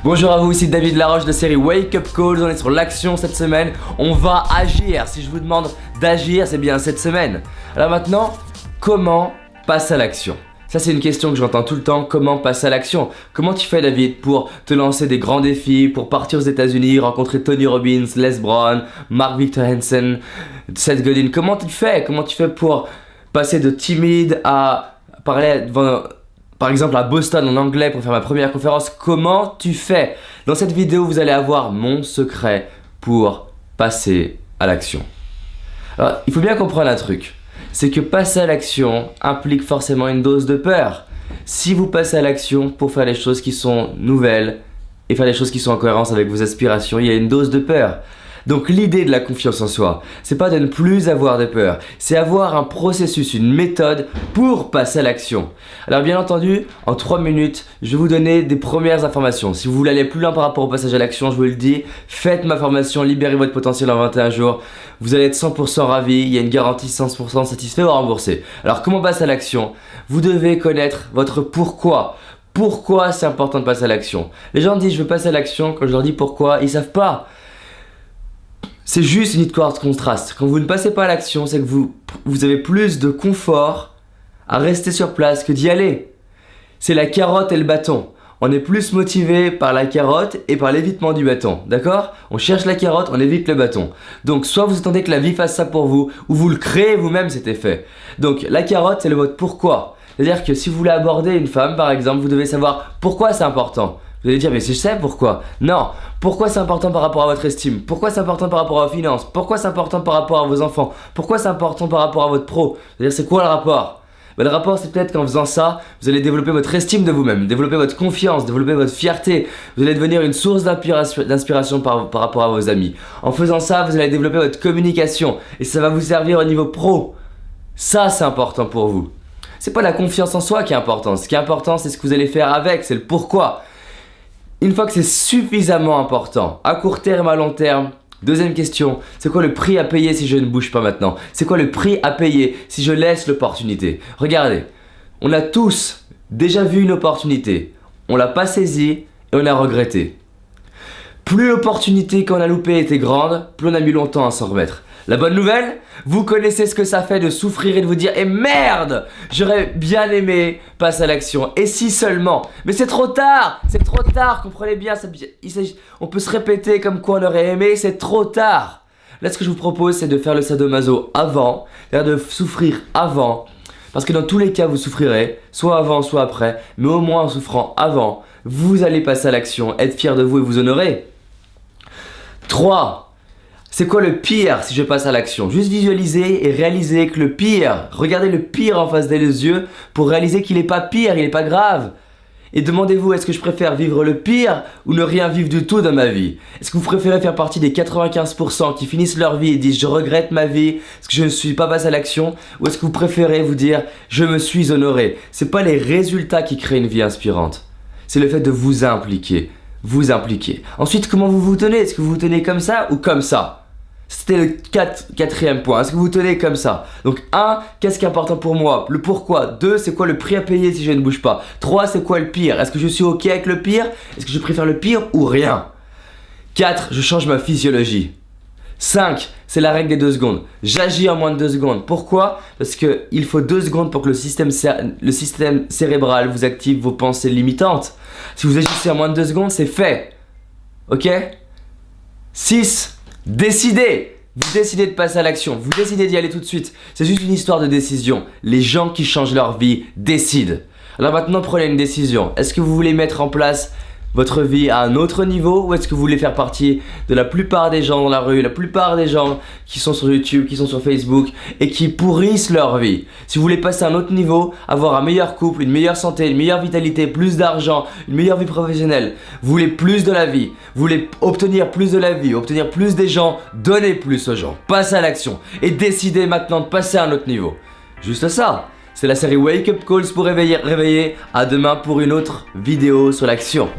Bonjour à vous, ici David Laroche de la série Wake Up Calls. On est sur l'action cette semaine, on va agir. Si je vous demande d'agir, c'est bien cette semaine. Alors maintenant, comment passer à l'action? Ça c'est une question que j'entends tout le temps, comment passer à l'action? Comment tu fais David pour te lancer des grands défis, pour partir aux États-Unis, rencontrer Tony Robbins, Les Brown, Mark Victor Hansen, Seth Godin? Comment tu fais? Comment tu fais pour passer de timide à parler devant, par exemple à Boston en anglais pour faire ma première conférence? Comment tu fais? Dans cette vidéo, vous allez avoir mon secret pour passer à l'action. Alors, il faut bien comprendre un truc. C'est que passer à l'action implique forcément une dose de peur. Si vous passez à l'action pour faire les choses qui sont nouvelles et faire les choses qui sont en cohérence avec vos aspirations, il y a une dose de peur. Donc l'idée de la confiance en soi, c'est pas de ne plus avoir de peur, c'est avoir un processus, une méthode pour passer à l'action. Alors bien entendu, en 3 minutes, je vais vous donner des premières informations. Si vous voulez aller plus loin par rapport au passage à l'action, je vous le dis, faites ma formation, libérez votre potentiel en 21 jours. Vous allez être 100% ravi, il y a une garantie 100% satisfait ou remboursé. Alors comment passer à l'action? Vous devez connaître votre pourquoi. Pourquoi c'est important de passer à l'action? Les gens disent je veux passer à l'action, quand je leur dis pourquoi, ils savent pas. C'est juste une histoire de contraste. Quand vous ne passez pas à l'action, c'est que vous avez plus de confort à rester sur place que d'y aller. C'est la carotte et le bâton. On est plus motivé par la carotte et par l'évitement du bâton, d'accord? On cherche la carotte, on évite le bâton. Donc soit vous attendez que la vie fasse ça pour vous, ou vous le créez vous-même cet effet. Donc la carotte, c'est le mot pourquoi. C'est-à-dire que si vous voulez aborder une femme par exemple, vous devez savoir pourquoi c'est important. Vous allez dire mais je sais pourquoi. Non, pourquoi c'est important par rapport à votre estime? Pourquoi c'est important par rapport à vos finances? Pourquoi c'est important par rapport à vos enfants? Pourquoi c'est important par rapport à votre pro? C'est-à-dire c'est quoi le rapport? Le rapport c'est peut-être qu'en faisant ça, vous allez développer votre estime de vous-même, développer votre confiance, développer votre fierté. Vous allez devenir une source d'inspiration par rapport à vos amis. En faisant ça, vous allez développer votre communication et ça va vous servir au niveau pro. Ça c'est important pour vous. C'est pas la confiance en soi qui est importante. Ce qui est important c'est ce que vous allez faire avec, c'est le pourquoi. Une fois que c'est suffisamment important, à court terme, à long terme, deuxième question, c'est quoi le prix à payer si je ne bouge pas maintenant? C'est quoi le prix à payer si je laisse l'opportunité? Regardez, on a tous déjà vu une opportunité, on l'a pas saisie et on a regretté. Plus l'opportunité qu'on a loupée était grande, plus on a mis longtemps à s'en remettre. La bonne nouvelle, vous connaissez ce que ça fait de souffrir et de vous dire « Eh merde, j'aurais bien aimé passer à l'action. Et si seulement ?» Mais c'est trop tard, comprenez bien. On peut se répéter comme quoi on aurait aimé, c'est trop tard. Là, ce que je vous propose, c'est de faire le sadomaso avant, c'est-à-dire de souffrir avant. Parce que dans tous les cas, vous souffrirez, soit avant, soit après. Mais au moins en souffrant avant, vous allez passer à l'action, être fier de vous et vous honorer. 3. C'est quoi le pire si je passe à l'action? Juste visualiser et réaliser que le pire, regardez le pire en face des yeux pour réaliser qu'il n'est pas pire, il n'est pas grave. Et demandez-vous, est-ce que je préfère vivre le pire ou ne rien vivre du tout dans ma vie? Est-ce que vous préférez faire partie des 95% qui finissent leur vie et disent je regrette ma vie parce que je ne suis pas passé à l'action? Ou est-ce que vous préférez vous dire je me suis honoré? C'est pas les résultats qui créent une vie inspirante, c'est le fait de vous impliquer. Vous impliquer. Ensuite, comment vous vous tenez? Est-ce que vous vous tenez comme ça ou comme ça? C'était le quatrième point. Est-ce que vous vous tenez comme ça? Donc 1, qu'est-ce qui est important pour moi? Le pourquoi. 2, c'est quoi le prix à payer si je ne bouge pas? 3, c'est quoi le pire? Est-ce que je suis ok avec le pire? Est-ce que je préfère le pire ou rien? 4, je change ma physiologie. 5, c'est la règle des 2 secondes. J'agis en moins de 2 secondes. Pourquoi? Parce qu'il faut 2 secondes pour que le système cérébral vous active vos pensées limitantes. Si vous agissez en moins de 2 secondes, c'est fait. Ok? 6, décidez. Vous décidez de passer à l'action. Vous décidez d'y aller tout de suite. C'est juste une histoire de décision. Les gens qui changent leur vie décident. Alors maintenant, prenez une décision. Est-ce que vous voulez mettre en place votre vie à un autre niveau ou est-ce que vous voulez faire partie de la plupart des gens dans la rue, la plupart des gens qui sont sur YouTube, qui sont sur Facebook et qui pourrissent leur vie? Si vous voulez passer à un autre niveau, avoir un meilleur couple, une meilleure santé, une meilleure vitalité, plus d'argent, une meilleure vie professionnelle, vous voulez plus de la vie, vous voulez obtenir plus de la vie, obtenir plus des gens, donnez plus aux gens, passez à l'action et décidez maintenant de passer à un autre niveau. Juste ça. C'est la série Wake Up Calls pour réveiller. À demain pour une autre vidéo sur l'action.